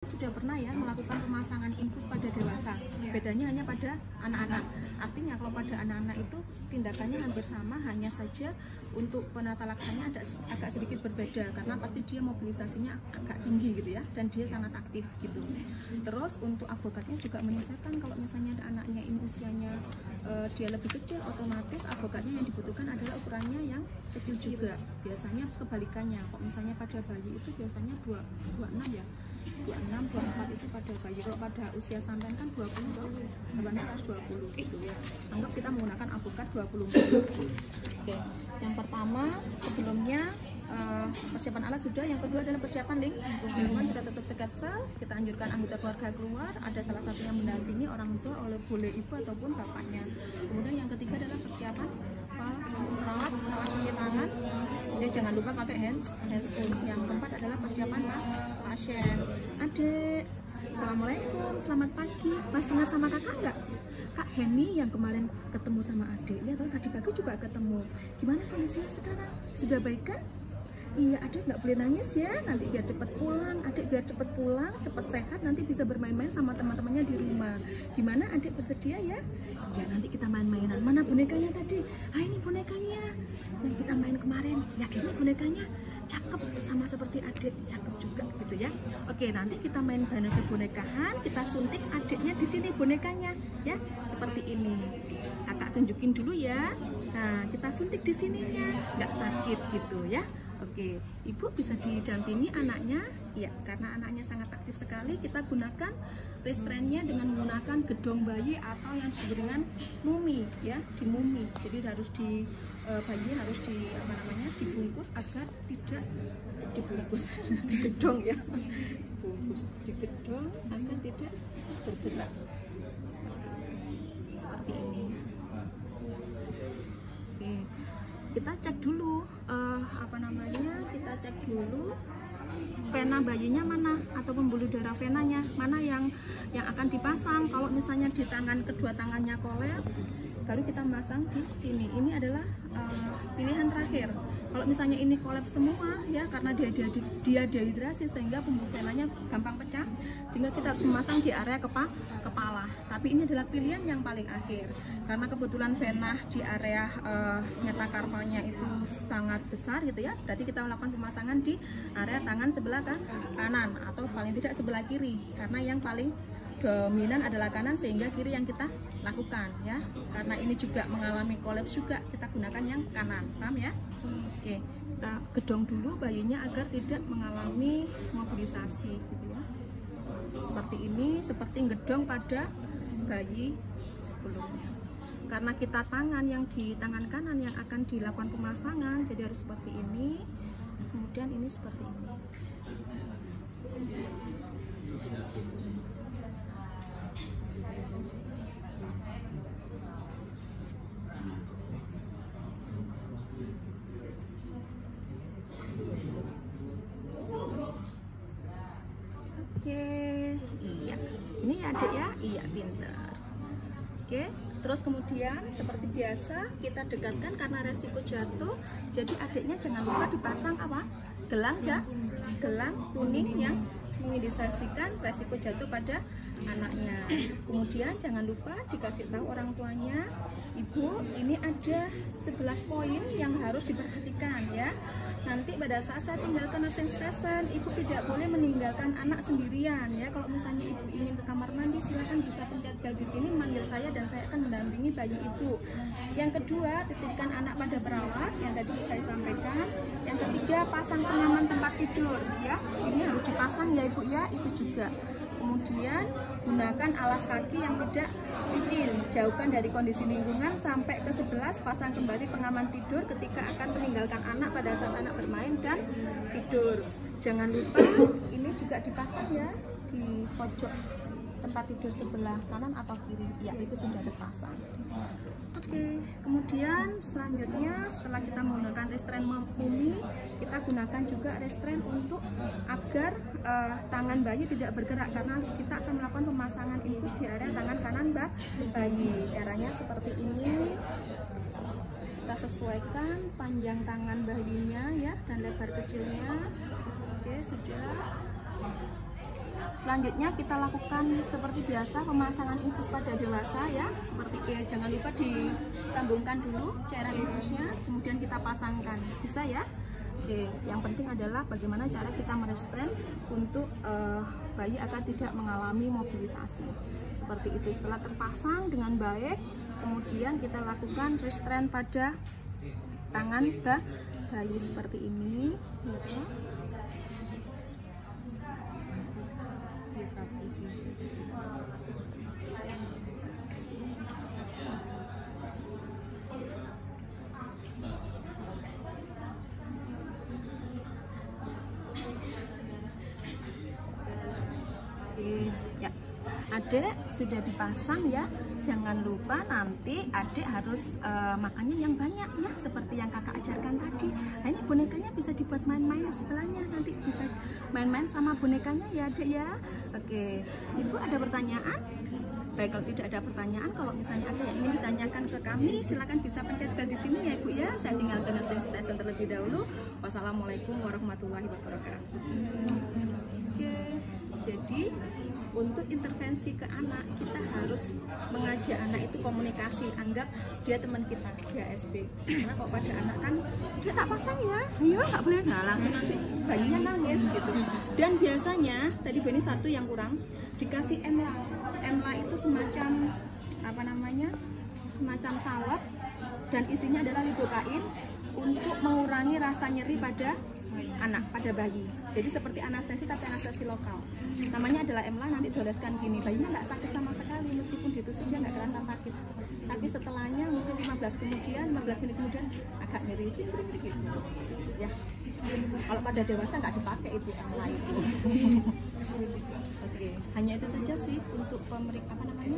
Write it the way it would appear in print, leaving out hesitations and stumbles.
sudah pernah ya melakukan pemasangan infus pada dewasa. Bedanya hanya pada anak-anak. Artinya kalau pada anak-anak itu tindakannya hampir sama, hanya saja untuk penata laksananya agak sedikit berbeda karena pasti dia mobilisasinya agak tinggi gitu ya, dan dia sangat aktif gitu. Terus untuk advokatnya juga menyesuaikan. Kalau misalnya anaknya ini usianya dia lebih kecil, otomatis advokatnya yang dibutuhkan adalah ukurannya yang kecil juga. Biasanya kebalikannya. Kalau misalnya pada bayi itu biasanya 26 ya. 26, 24 itu pada bayi. Kalau pada usia sampean kan 20, hewannya harus 20 gitu ya. Anggap kita menggunakan avokat 24. Oke, yang pertama sebelumnya persiapan alat sudah, yang kedua adalah persiapan lingkungan. Kita tutup sekat sel, kita anjurkan anggota keluarga keluar, ada salah satu yang mendampingi, orang tua boleh ibu ataupun bapaknya. Kemudian yang ketiga adalah persiapan perawat cuci tangan. Kemudian jangan lupa pakai handscoon. Yang keempat adalah persiapan pasien. Adik, assalamualaikum, selamat pagi. Masih ingat sama kakak nggak? Kak Heni yang kemarin ketemu sama adik. Ya, tahu tadi pagi juga ketemu. Gimana kondisinya sekarang? Sudah baik kan? Iya, adik nggak boleh nangis ya, nanti biar cepet pulang. Adik biar cepet pulang, cepet sehat, nanti bisa bermain-main sama teman-temannya di rumah. Gimana adik, bersedia ya? Ya, nanti kita main-mainan. Mana bonekanya tadi? Ah, ini bonekanya yang kita main kemarin. Ya, ini bonekanya cakep, sama seperti adik, cakep juga gitu ya. Oke, nanti kita main boneka-bonekahan, kita suntik adiknya di sini bonekanya ya, seperti ini. Kakak tunjukin dulu ya. Nah, kita suntik di sininya, nggak sakit gitu ya. Oke, ibu bisa didampingi anaknya, ya, karena anaknya sangat aktif sekali. Kita gunakan restrainnya dengan menggunakan gedong bayi atau yang disebut dengan mumi, ya, di mumi. Jadi harus bayi harus dibungkus agar tidak dibungkus, digedong ya, bungkus, digedong agar tidak bergerak seperti ini. Oke. Kita cek dulu kita cek dulu vena bayinya mana, atau pembuluh darah venanya mana yang akan dipasang. Kalau misalnya di kedua tangannya kolaps, baru kita masang di sini. Ini adalah pilihan terakhir. Kalau misalnya ini kolaps semua ya, karena dia dehidrasi sehingga pembuluh venanya gampang pecah, sehingga kita harus memasang di area kepala. Tapi ini adalah pilihan yang paling akhir karena kebetulan vena di area metakarpalnya itu sangat besar gitu ya. Berarti kita melakukan pemasangan di area tangan sebelah kanan atau paling tidak sebelah kiri, karena yang paling dominan adalah kanan sehingga kiri yang kita lakukan ya. Karena ini juga mengalami kolaps juga, kita gunakan yang kanan, paham ya? Oke, kita gedong dulu bayinya agar tidak mengalami mobilisasi gitu ya. Seperti ini, seperti gedong pada bayi sebelumnya. Karena kita tangan yang di tangan kanan yang akan dilakukan pemasangan, jadi harus seperti ini. Kemudian ini seperti ini. Oke, iya, ini ya adik ya, iya, pintar. Oke, terus kemudian seperti biasa kita dekatkan karena resiko jatuh. Jadi adiknya jangan lupa dipasang apa? Gelang kuning yang mengindikasikan resiko jatuh pada anaknya. Kemudian jangan lupa dikasih tahu orang tuanya, ibu, ini ada 11 poin yang harus diperhatikan ya. Nanti pada saat saya tinggalkan nursing station, ibu tidak boleh meninggalkan anak sendirian ya. Kalau misalnya ibu ingin ke kamar mandi, silakan bisa pencet bel di sini, manggil saya dan saya akan mendampingi bayi ibu. Yang kedua, titipkan anak pada perawat yang tadi saya sampaikan. Yang ketiga, pasang pengaman tempat tidur ya. Ini harus dipasang ya ibu ya, itu juga. Kemudian gunakan alas kaki yang tidak licin, jauhkan dari kondisi lingkungan. Sampai ke 11, pasang kembali pengaman tidur ketika akan meninggalkan anak pada saat anak bermain dan tidur. Jangan lupa ini juga dipasang ya di pojok tempat tidur sebelah kanan atau kiri, ya itu sudah terpasang. Oke, kemudian selanjutnya setelah kita menggunakan restrain mumi, kita gunakan juga restrain untuk agar tangan bayi tidak bergerak, karena kita akan melakukan pemasangan infus di area tangan kanan bayi. Caranya seperti ini. Kita sesuaikan panjang tangan bayinya ya dan lebar kecilnya. Oke, sudah. Selanjutnya kita lakukan seperti biasa pemasangan infus pada dewasa ya. Seperti jangan lupa disambungkan dulu cairan infusnya, kemudian kita pasangkan. Bisa ya? Oke, yang penting adalah bagaimana cara kita merestrain untuk bayi agar tidak mengalami mobilisasi. Seperti itu. Setelah terpasang dengan baik, kemudian kita lakukan restrain pada tangan bayi seperti ini, gitu. Ya, adik sudah dipasang ya. Jangan lupa nanti adik harus makannya yang banyak ya, seperti yang kakak ajarkan tadi. Nah, ini bonekanya bisa dibuat main-main sebelahnya, nanti bisa main-main sama bonekanya ya adik ya. Oke, ibu ada pertanyaan? Baik, kalau tidak ada pertanyaan, kalau misalnya ada yang ingin ditanyakan ke kami, silakan bisa pencet bel di sini ya ibu ya. Saya tinggalkan nursing station terlebih dahulu. Wassalamualaikum warahmatullahi wabarakatuh. Oke, jadi untuk intervensi ke anak, kita harus mengajak anak itu komunikasi, anggap dia teman kita, dia SB. Karena kalau pada anak kan, dia tak pasang ya, iya nggak boleh, nah langsung nanti bayinya nangis gitu. Dan biasanya, tadi Beni satu yang kurang, dikasih emla. Emla itu semacam, apa namanya, semacam salep, dan isinya adalah lidocain untuk mengurangi rasa nyeri pada anak, pada bayi. Jadi seperti anestesi tapi anestesi lokal. Namanya adalah emla, nanti dioleskan gini. Bayinya nggak sakit sama sekali, meskipun ditusuk dia nggak terasa sakit. Tapi setelahnya mungkin 15 menit kemudian agak nyeri gitu. Ya. Kalau pada dewasa nggak dipakai itu emla itu. Oke, hanya itu saja sih untuk pemeriksaan apa namanya?